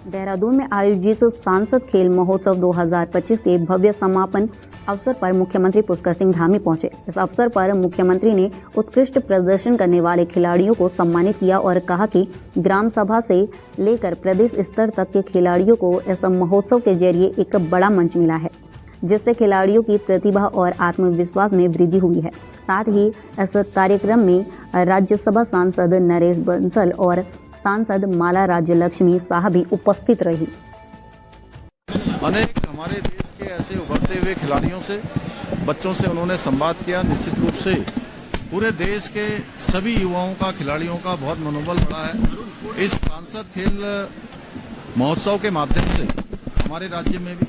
देहरादून में आयोजित सांसद खेल महोत्सव 2025 के भव्य समापन अवसर पर मुख्यमंत्री पुष्कर सिंह धामी पहुंचे। इस अवसर पर मुख्यमंत्री ने उत्कृष्ट प्रदर्शन करने वाले खिलाड़ियों को सम्मानित किया और कहा कि ग्राम सभा से लेकर प्रदेश स्तर तक के खिलाड़ियों को इस महोत्सव के जरिए एक बड़ा मंच मिला है, जिससे खिलाड़ियों की प्रतिभा और आत्मविश्वास में वृद्धि हुई है। साथ ही इस कार्यक्रम में राज्यसभा सांसद नरेश बंसल और सांसद माला राज्य लक्ष्मी शाह भी उपस्थित रही। अनेक हमारे देश के ऐसे उभरते हुए खिलाड़ियों से, बच्चों से उन्होंने संवाद किया। निश्चित रूप से पूरे देश के सभी युवाओं का, खिलाड़ियों का बहुत मनोबल बढ़ा है। इस सांसद खेल महोत्सव के माध्यम से हमारे राज्य में भी,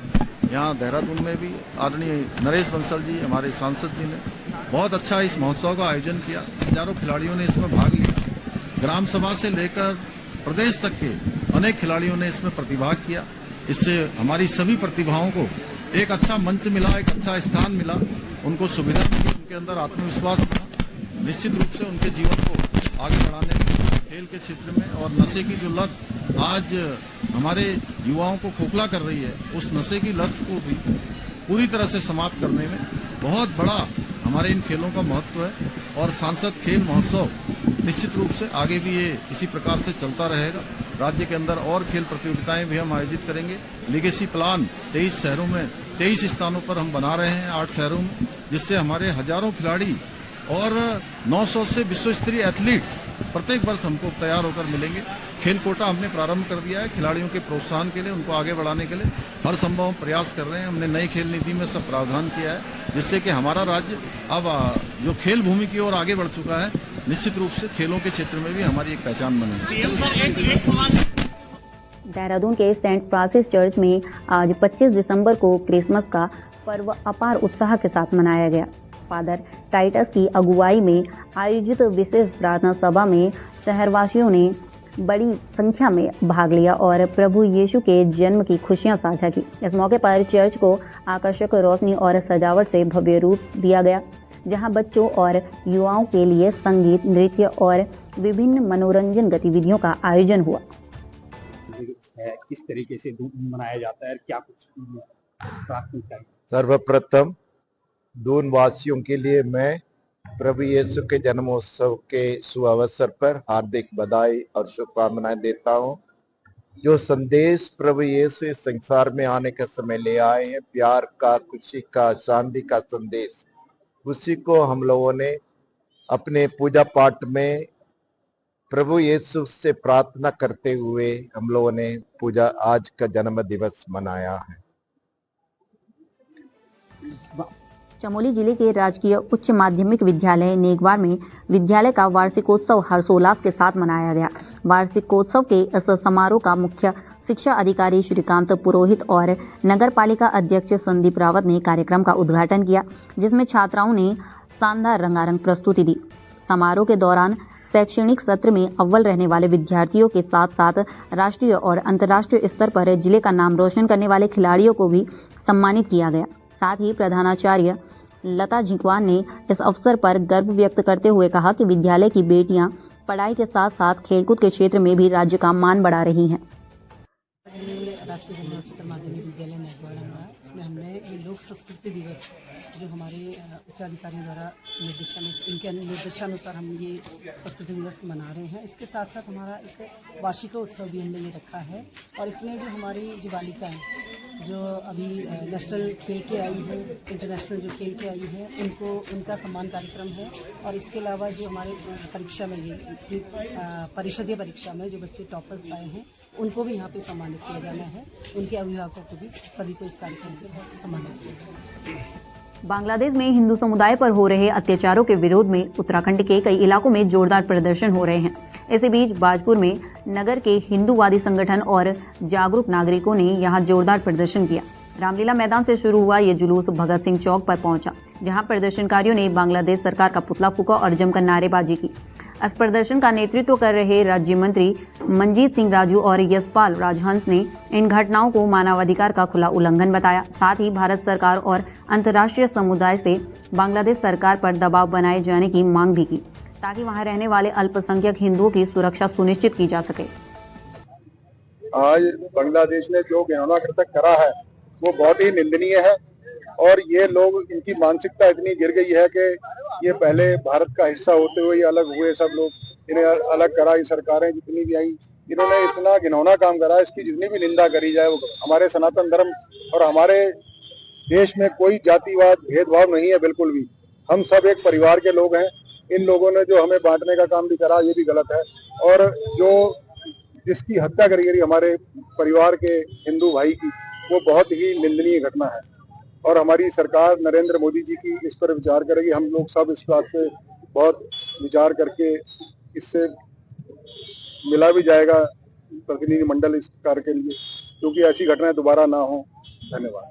यहाँ देहरादून में भी आदरणीय नरेश बंसल जी, हमारे सांसद जी ने बहुत अच्छा इस महोत्सव का आयोजन किया। हजारों खिलाड़ियों ने इसमें भाग लिया। ग्राम सभा से लेकर प्रदेश तक के अनेक खिलाड़ियों ने इसमें प्रतिभाग किया। इससे हमारी सभी प्रतिभाओं को एक अच्छा मंच मिला, एक अच्छा स्थान मिला, उनको सुविधा मिली, उनके अंदर आत्मविश्वास मिला। निश्चित रूप से उनके जीवन को आगे बढ़ाने में, खेल के क्षेत्र में, और नशे की जो लत आज हमारे युवाओं को खोखला कर रही है, उस नशे की लत को भी पूरी तरह से समाप्त करने में बहुत बड़ा हमारे इन खेलों का महत्व है। और सांसद खेल महोत्सव निश्चित रूप से आगे भी ये इसी प्रकार से चलता रहेगा। राज्य के अंदर और खेल प्रतियोगिताएं भी हम आयोजित करेंगे। लीगेसी प्लान 23 शहरों में, 23 स्थानों पर हम बना रहे हैं, 8 शहरों में, जिससे हमारे हजारों खिलाड़ी और 900 से विश्व स्तरीय एथलीट्स प्रत्येक वर्ष हमको तैयार होकर मिलेंगे। खेल कोटा हमने प्रारंभ कर दिया है खिलाड़ियों के प्रोत्साहन के लिए, उनको आगे बढ़ाने के लिए हर संभव प्रयास कर रहे हैं। हमने नई खेल नीति में सब प्रावधान किया है, जिससे कि हमारा राज्य अब जो खेल भूमि की ओर आगे बढ़ चुका है। निश्चित रूप से खेलों के क्षेत्र में भी हमारी एक पहचान बनेगी। देहरादून के सेंट फ्रांसिस चर्च में आज 25 दिसंबर को क्रिसमस का पर्व अपार उत्साह के साथ मनाया गया। फादर टाइटस की अगुवाई में आयोजित विशेष प्रार्थना सभा में शहरवासियों ने बड़ी संख्या में भाग लिया और प्रभु यीशु के जन्म की खुशियां साझा की। इस मौके पर चर्च को आकर्षक रोशनी और सजावट से भव्य रूप दिया गया, जहां बच्चों और युवाओं के लिए संगीत, नृत्य और विभिन्न मनोरंजन गतिविधियों का आयोजन हुआ। किस तरीके से मनाया जाता है, क्या कुछ प्राथमिकता है? सर्वप्रथम दून वासियों के लिए मैं प्रभु यीशु के जन्मोत्सव के सुअवसर पर हार्दिक बधाई और शुभकामनाएं देता हूं। जो संदेश प्रभु यीशु इस संसार में आने का समय ले आए हैं, प्यार का, खुशी का, शांति का संदेश, उसी को हम लोगों ने अपने पूजा पाठ में प्रभु यीशु से प्रार्थना करते हुए हम लोगों ने आज का जन्म दिवस मनाया है। चमोली जिले के राजकीय उच्च माध्यमिक विद्यालय नेगवार में विद्यालय का वार्षिकोत्सव हर्षोल्लास के साथ मनाया गया। वार्षिकोत्सव के इस समारोह का मुख्य शिक्षा अधिकारी श्रीकांत पुरोहित और नगर पालिका अध्यक्ष संदीप रावत ने कार्यक्रम का उद्घाटन किया, जिसमें छात्राओं ने शानदार रंगारंग प्रस्तुति दी। समारोह के दौरान शैक्षणिक सत्र में अव्वल रहने वाले विद्यार्थियों के साथ साथ राष्ट्रीय और अंतर्राष्ट्रीय स्तर पर जिले का नाम रोशन करने वाले खिलाड़ियों को भी सम्मानित किया गया। साथ ही प्रधानाचार्य लता झिंकवान ने इस अवसर पर गर्व व्यक्त करते हुए कहा कि विद्यालय की बेटियां पढ़ाई के साथ साथ खेलकूद के क्षेत्र में भी राज्य का मान बढ़ा रही हैं। राष्ट्रीय उच्चतर माध्यमिक विद्यालय नेगवाड़ा में इसमें हमने लोक संस्कृति दिवस जो हमारे उच्चाधिकारियों द्वारा इनके निर्देशानुसार हम ये संस्कृति दिवस मना रहे हैं। इसके साथ साथ हमारा एक वार्षिक उत्सव भी हमने ये रखा है और इसमें जो हमारी जो बालिकाएँ जो अभी नेशनल खेल के आई है, इंटरनेशनल जो खेल के आई है, उनका सम्मान कार्यक्रम है। और इसके अलावा जो हमारे परीक्षा में ये परिषदीय परीक्षा में जो बच्चे टॉपर्स आए हैं, उनको भी यहाँ पे सम्मानित किया जाना है। उनके अभिभावकों को भी, सभी को इस कार्यक्रम से सम्मानित किया जाएगा। बांग्लादेश में हिंदू समुदाय पर हो रहे अत्याचारों के विरोध में उत्तराखंड के कई इलाकों में जोरदार प्रदर्शन हो रहे हैं। इसी बीच बाजपुर में नगर के हिंदूवादी संगठन और जागरूक नागरिकों ने यहां जोरदार प्रदर्शन किया। रामलीला मैदान से शुरू हुआ ये जुलूस भगत सिंह चौक पर पहुंचा, जहां प्रदर्शनकारियों ने बांग्लादेश सरकार का पुतला फूंका और जमकर नारेबाजी की। इस प्रदर्शन का नेतृत्व कर रहे राज्य मंत्री मंजीत सिंह राजू और यशपाल राजहंस ने इन घटनाओं को मानवाधिकार का खुला उल्लंघन बताया। साथ ही भारत सरकार और अंतर्राष्ट्रीय समुदाय से बांग्लादेश सरकार पर दबाव बनाए जाने की मांग भी की, ताकि वहां रहने वाले अल्पसंख्यक हिंदुओं की सुरक्षा सुनिश्चित की जा सके। आज बांग्लादेश ने जो घिनौना कृत्य करा है वो बहुत ही निंदनीय है और ये लोग, इनकी मानसिकता इतनी गिर गई है कि ये पहले भारत का हिस्सा होते हुए अलग हुए, सब लोग इन्हें अलग करा। ये सरकारें जितनी भी आई, इन्होंने इतना घिनौना काम करा, इसकी जितनी भी निंदा करी जाए वो। हमारे सनातन धर्म और हमारे देश में कोई जातिवाद भेदभाव नहीं है बिल्कुल भी। हम सब एक परिवार के लोग हैं। इन लोगों ने जो हमें बांटने का काम भी करा ये भी गलत है, और जो जिसकी हत्या करी गई हमारे परिवार के हिंदू भाई की, वो बहुत ही निंदनीय घटना है। और हमारी सरकार नरेंद्र मोदी जी की इस पर विचार करेगी। हम लोग सब इस बात पे बहुत विचार करके इससे मिला भी जाएगा प्रतिनिधिमंडल इस कार्य के लिए, क्योंकि ऐसी घटनाएं दोबारा ना हो। धन्यवाद।